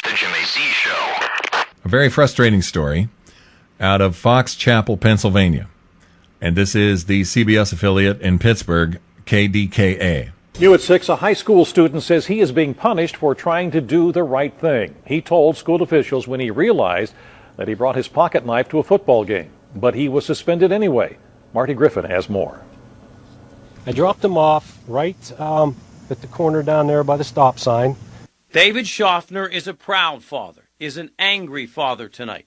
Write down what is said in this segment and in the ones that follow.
The Jimmy Z Show. A very frustrating story out of Fox Chapel, Pennsylvania. And this is the CBS affiliate in Pittsburgh, KDKA. New at 6, a high school student says he is being punished for trying to do the right thing. He told school officials when he realized that he brought his pocket knife to a football game, but he was suspended anyway. Marty Griffin has more. I dropped him off right at the corner down there by the stop sign. David Schaffner is a proud father, is an angry father tonight.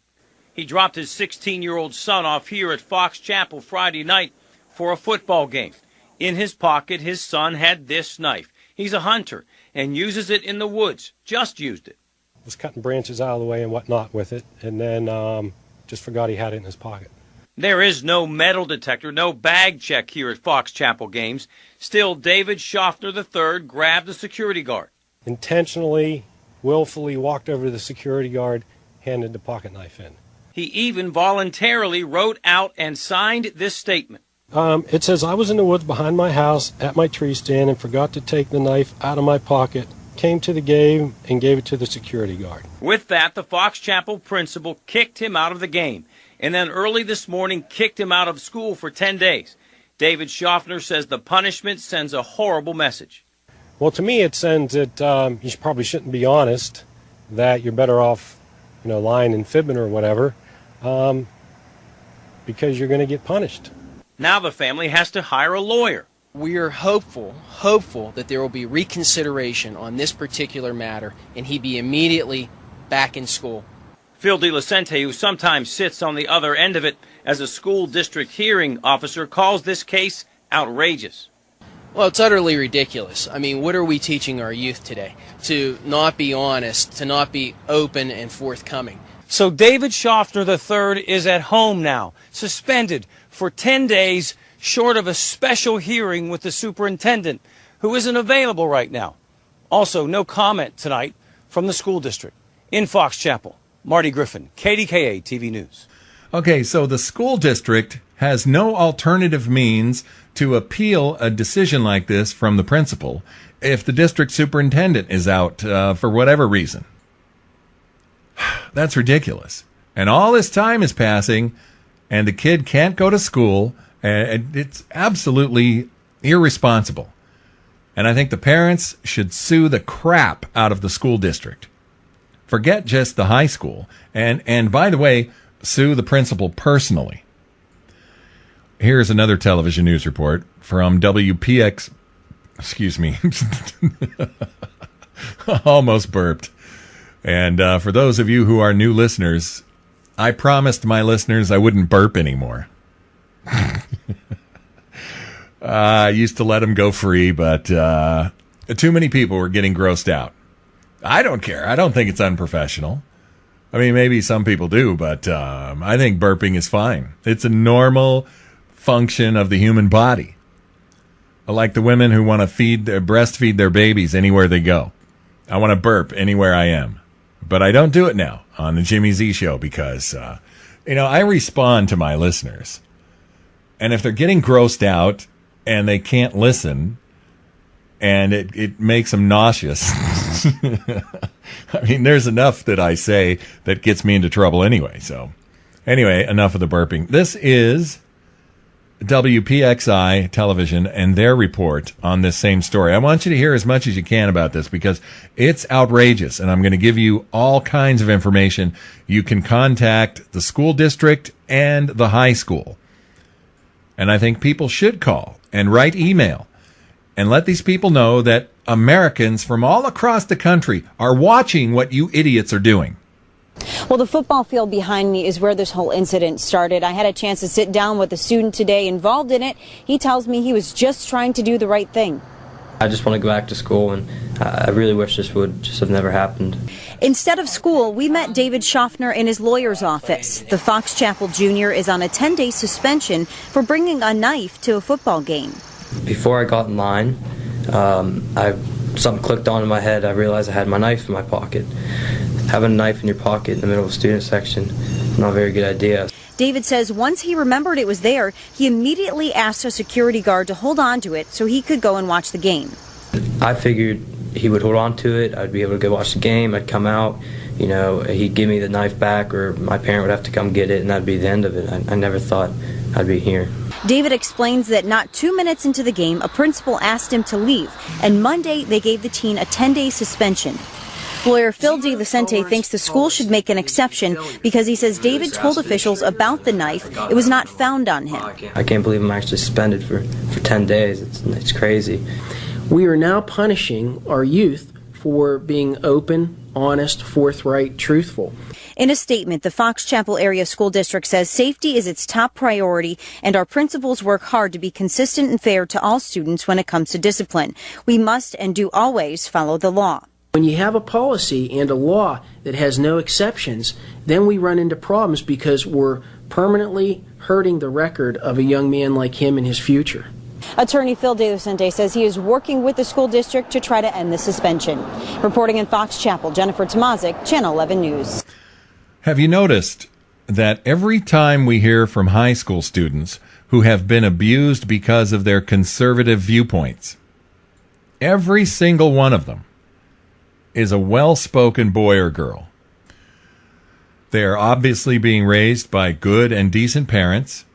He dropped his 16-year-old son off here at Fox Chapel Friday night for a football game. In his pocket, his son had this knife. He's a hunter and uses it in the woods, just used it. Was cutting branches out of the way and whatnot with it, and then just forgot he had it in his pocket. There is no metal detector, no bag check here at Fox Chapel games. Still, David Schaffner III grabbed the security guard. Intentionally, willfully walked over to the security guard, handed the pocket knife in. He even voluntarily wrote out and signed this statement. It says, I was in the woods behind my house at my tree stand and forgot to take the knife out of my pocket, came to the game and gave it to the security guard. With that, the Fox Chapel principal kicked him out of the game, and then early this morning kicked him out of school for 10 days. David Schaffner says the punishment sends a horrible message. Well, to me, it sends that you probably shouldn't be honest, that you're better off, lying and fibbing or whatever, because you're going to get punished. Now the family has to hire a lawyer. We are hopeful that there will be reconsideration on this particular matter and he be immediately back in school. Phil DeLacente, who sometimes sits on the other end of it as a school district hearing officer, calls this case outrageous. Well, it's utterly ridiculous. I mean, what are we teaching our youth today? To not be honest, to not be open and forthcoming. So David Schaffner III is at home now, suspended for 10 days, short of a special hearing with the superintendent, who isn't available right now. Also, no comment tonight from the school district. In Fox Chapel, Marty Griffin, KDKA TV News. Okay, so the school district has no alternative means to appeal a decision like this from the principal if the district superintendent is out for whatever reason. That's ridiculous. And all this time is passing, and the kid can't go to school, and it's absolutely irresponsible. And I think the parents should sue the crap out of the school district. Forget just the high school. And by the way, sue the principal personally. Here's another television news report from WPX. Excuse me. Almost burped. And for those of you who are new listeners, I promised my listeners I wouldn't burp anymore. I used to let them go free, but too many people were getting grossed out. I don't care. I don't think it's unprofessional. I mean, maybe some people do, but I think burping is fine. It's a normal function of the human body. Like the women who want to breastfeed their babies anywhere they go. I want to burp anywhere I am. But I don't do it now on the Jimmy Z Show because, I respond to my listeners. And if they're getting grossed out and they can't listen and it makes them nauseous, I mean, there's enough that I say that gets me into trouble anyway. So anyway, enough of the burping. This is WPXI television and their report on this same story. I want you to hear as much as you can about this because it's outrageous, and I'm going to give you all kinds of information. You can contact the school district and the high school. And I think people should call and write email and let these people know that Americans from all across the country are watching what you idiots are doing. Well, the football field behind me is where this whole incident started. I had a chance to sit down with a student today involved in it. He tells me he was just trying to do the right thing. I just want to go back to school, and I really wish this would just have never happened. Instead of school, we met David Schaffner in his lawyer's office. The Fox Chapel Jr. is on a 10-day suspension for bringing a knife to a football game. Before I got in line, something clicked on in my head. I realized I had my knife in my pocket. Having a knife in your pocket in the middle of a student section, not a very good idea. David says once he remembered it was there, he immediately asked a security guard to hold on to it so he could go and watch the game. I figured he would hold on to it. I'd be able to go watch the game. I'd come out. He'd give me the knife back, or my parent would have to come get it, and that'd be the end of it. I never thought I'd be here. David explains that not 2 minutes into the game, a principal asked him to leave, and Monday they gave the teen a 10-day suspension. Lawyer Phil DeVicente thinks the school should make an exception because he says David told officials about the knife. It was not found on him. I can't believe I'm actually suspended for 10 days. It's crazy. We are now punishing our youth for being open, honest, forthright, truthful. In a statement, the Fox Chapel Area School District says safety is its top priority, and our principals work hard to be consistent and fair to all students when it comes to discipline. We must and do always follow the law. When you have a policy and a law that has no exceptions, then we run into problems because we're permanently hurting the record of a young man like him in his future. Attorney Phil DeVicente says he is working with the school district to try to end the suspension. Reporting in Fox Chapel, Jennifer Tomazik, Channel 11 News. Have you noticed that every time we hear from high school students who have been abused because of their conservative viewpoints, every single one of them is a well-spoken boy or girl. They are obviously being raised by good and decent parents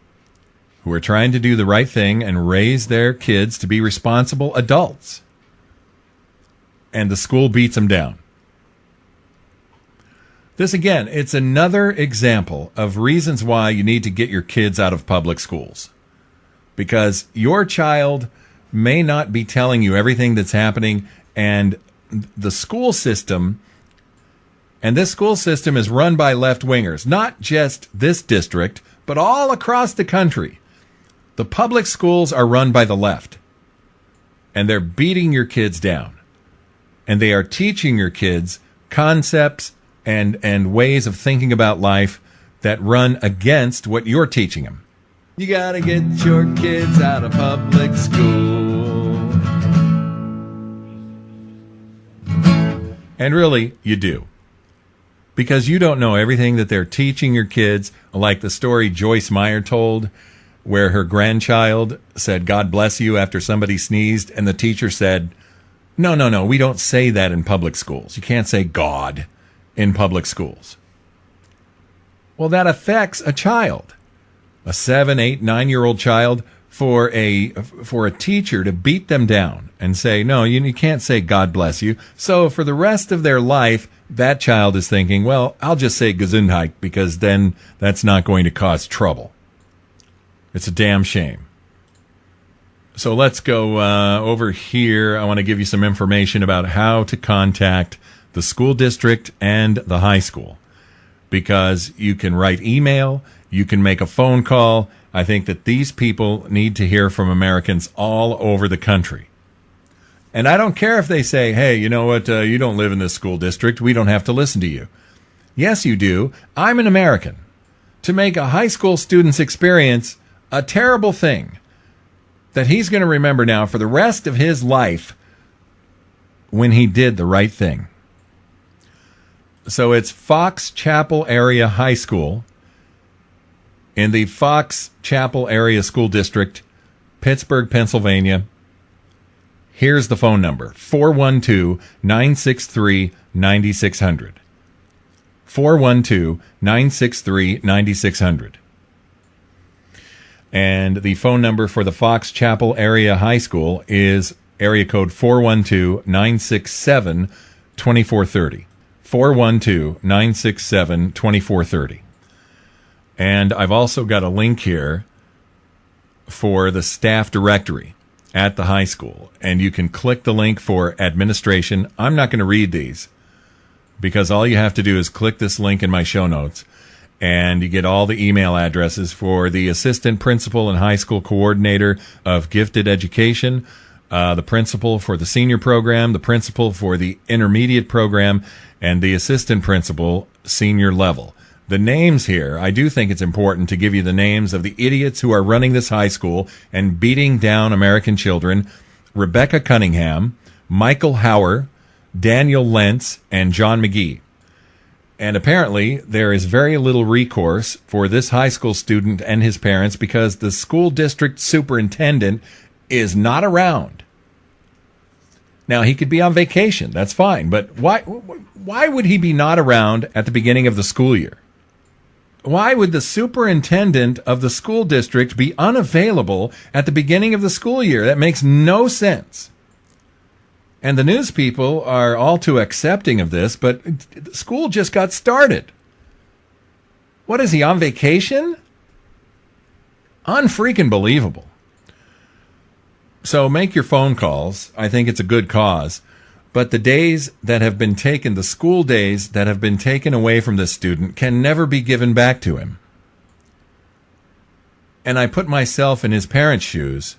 who are trying to do the right thing and raise their kids to be responsible adults. And the school beats them down. This, again, it's another example of reasons why you need to get your kids out of public schools. Because your child may not be telling you everything that's happening, and the school system, and this school system is run by left-wingers, not just this district, but all across the country. The public schools are run by the left, and they're beating your kids down. And they are teaching your kids concepts and ways of thinking about life that run against what you're teaching them. You gotta get your kids out of public school. And really, you do. Because you don't know everything that they're teaching your kids, like the story Joyce Meyer told, where her grandchild said, "God bless you," after somebody sneezed, and the teacher said, No, we don't say that in public schools. You can't say God in public schools. Well, that affects a child, a 7, 8, 9-year-old child, for a teacher to beat them down and say, no, you can't say God bless you. So for the rest of their life, that child is thinking, well, I'll just say Gesundheit because then that's not going to cause trouble. It's a damn shame. So let's go over here. I want to give you some information about how to contact the school district and the high school, because you can write email, you can make a phone call. I think that these people need to hear from Americans all over the country. And I don't care if they say, hey, you know what, you don't live in this school district, we don't have to listen to you. Yes, you do. I'm an American. To make a high school student's experience a terrible thing that he's going to remember now for the rest of his life when he did the right thing. So it's Fox Chapel Area High School in the Fox Chapel Area School District, Pittsburgh, Pennsylvania. Here's the phone number, 412-963-9600. 412-963-9600. And the phone number for the Fox Chapel Area High School is area code 412-967-2430. 412-967-2430. And I've also got a link here for the staff directory at the high school. And you can click the link for administration. I'm not going to read these because all you have to do is click this link in my show notes. And you get all the email addresses for the assistant principal and high school coordinator of gifted education, the principal for the senior program, the principal for the intermediate program, and the assistant principal senior level. The names here, I do think it's important to give you the names of the idiots who are running this high school and beating down American children: Rebecca Cunningham, Michael Hauer, Daniel Lentz, and John McGee. And apparently, there is very little recourse for this high school student and his parents because the school district superintendent is not around. Now, he could be on vacation. That's fine. But why would he be not around at the beginning of the school year? Why would the superintendent of the school district be unavailable at the beginning of the school year? That makes no sense. And the news people are all too accepting of this, but school just got started. What is he, on vacation? Unfreaking believable. So make your phone calls. I think it's a good cause. But the days that have been taken, the school days that have been taken away from this student, can never be given back to him. And I put myself in his parents' shoes.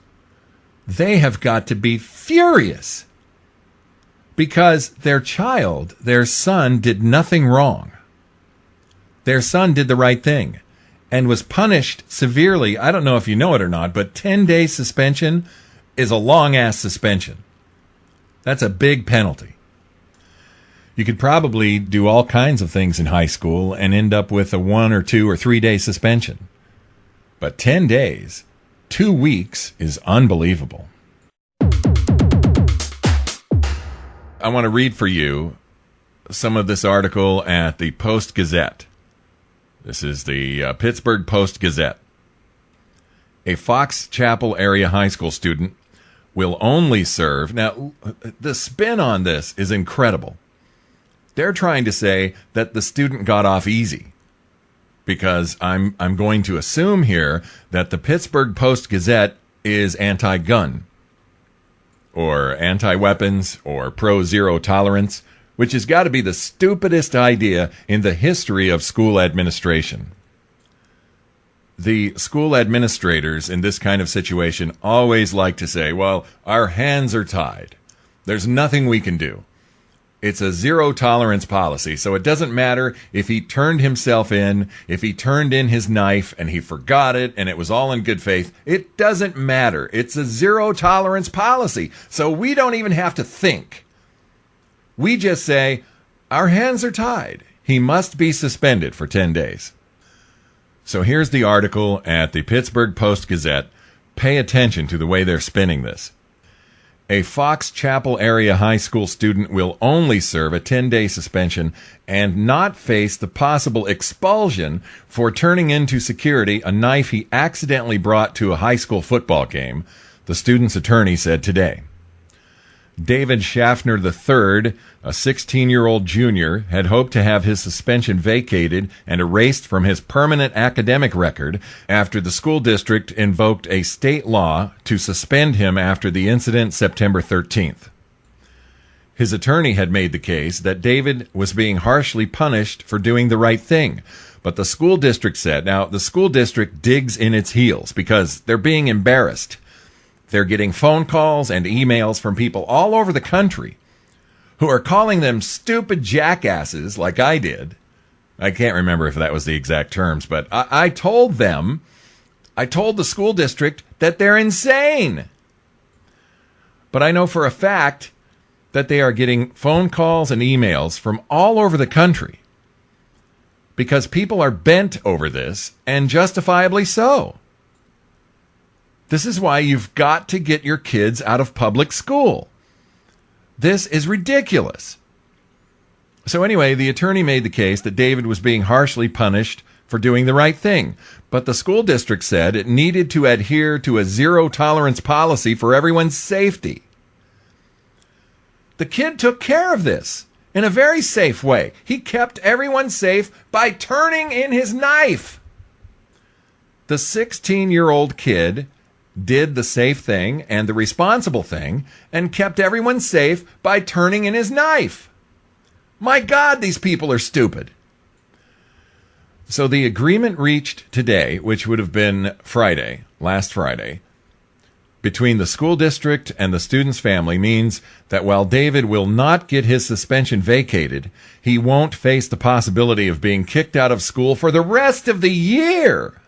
They have got to be furious because their child, their son, did nothing wrong. Their son did the right thing and was punished severely. I don't know if you know it or not, but 10-day suspension is a long-ass suspension. That's a big penalty. You could probably do all kinds of things in high school and end up with a 1 or 2 or 3 day suspension. But 10 days, 2 weeks is unbelievable. I want to read for you some of this article at the Post-Gazette. This is the Pittsburgh Post-Gazette. A Fox Chapel area high school student will only serve. Now, the spin on this is incredible. They're trying to say that the student got off easy because I'm going to assume here that the Pittsburgh Post-Gazette is anti-gun or anti-weapons or pro-zero tolerance, which has got to be the stupidest idea in the history of school administration. The school administrators in this kind of situation always like to say, well, our hands are tied. There's nothing we can do. It's a zero tolerance policy, so it doesn't matter if he turned himself in, if he turned in his knife and he forgot it and it was all in good faith. It doesn't matter. It's a zero tolerance policy, so we don't even have to think. We just say, our hands are tied. He must be suspended for 10 days. So here's the article at the Pittsburgh Post-Gazette. Pay attention to the way they're spinning this. A Fox Chapel area high school student will only serve a 10-day suspension and not face the possible expulsion for turning into security a knife he accidentally brought to a high school football game, the student's attorney said today. David Schaffner III, a 16-year-old junior, had hoped to have his suspension vacated and erased from his permanent academic record after the school district invoked a state law to suspend him after the incident September 13th. His attorney had made the case that David was being harshly punished for doing the right thing, but the school district said, now the school district digs in its heels because they're being embarrassed. They're getting phone calls and emails from people all over the country who are calling them stupid jackasses like I did. I can't remember if that was the exact terms, but I told the school district that they're insane. But I know for a fact that they are getting phone calls and emails from all over the country because people are bent over this, and justifiably so. This is why you've got to get your kids out of public school. This is ridiculous. So anyway, the attorney made the case that David was being harshly punished for doing the right thing, but the school district said it needed to adhere to a zero-tolerance policy for everyone's safety. The kid took care of this in a very safe way. He kept everyone safe by turning in his knife. The 16-year-old kid did the safe thing and the responsible thing and kept everyone safe by turning in his knife. My God, these people are stupid. So the agreement reached today, which would have been last Friday, between the school district and the student's family means that while David will not get his suspension vacated, he won't face the possibility of being kicked out of school for the rest of the year,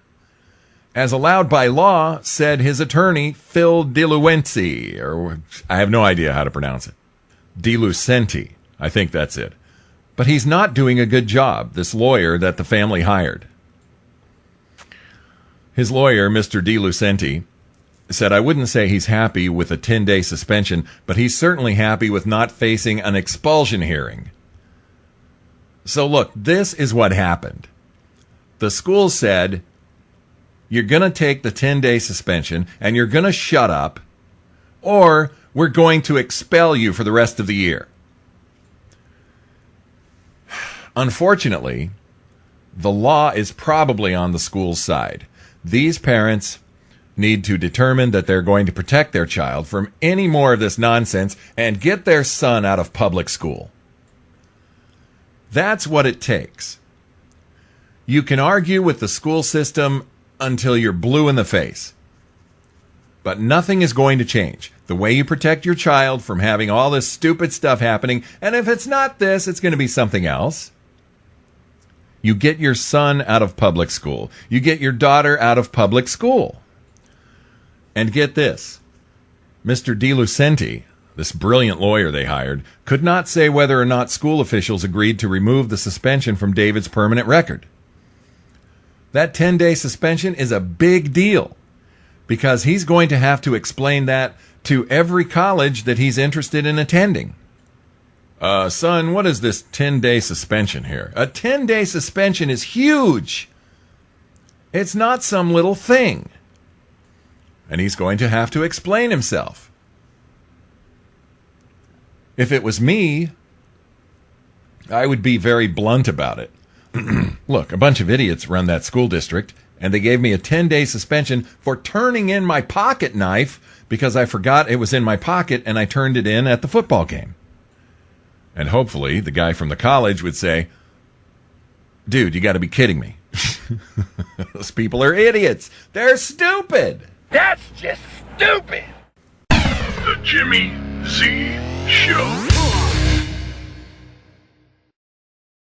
as allowed by law, said his attorney, Phil DeLucenti, or I have no idea how to pronounce it. DeLucenti, I think that's it. But he's not doing a good job, this lawyer that the family hired. His lawyer, Mr. DeLucenti, said, I wouldn't say he's happy with a 10-day suspension, but he's certainly happy with not facing an expulsion hearing. So look, this is what happened. The school said, you're going to take the 10-day suspension and you're going to shut up, or we're going to expel you for the rest of the year. Unfortunately, the law is probably on the school's side. These parents need to determine that they're going to protect their child from any more of this nonsense and get their son out of public school. That's what it takes. You can argue with the school system until you're blue in the face. But nothing is going to change. The way you protect your child from having all this stupid stuff happening, and if it's not this, it's going to be something else. You get your son out of public school. You get your daughter out of public school. And get this. Mr. DeLucenti, this brilliant lawyer they hired, could not say whether or not school officials agreed to remove the suspension from David's permanent record. That 10-day suspension is a big deal because he's going to have to explain that to every college that he's interested in attending. Son, what is this 10-day suspension here? A 10-day suspension is huge. It's not some little thing. And he's going to have to explain himself. If it was me, I would be very blunt about it. Look, a bunch of idiots run that school district, and they gave me a 10-day suspension for turning in my pocket knife because I forgot it was in my pocket and I turned it in at the football game. And hopefully the guy from the college would say, dude, you got to be kidding me. Those people are idiots. They're stupid. That's just stupid. The Jimmy Z Show.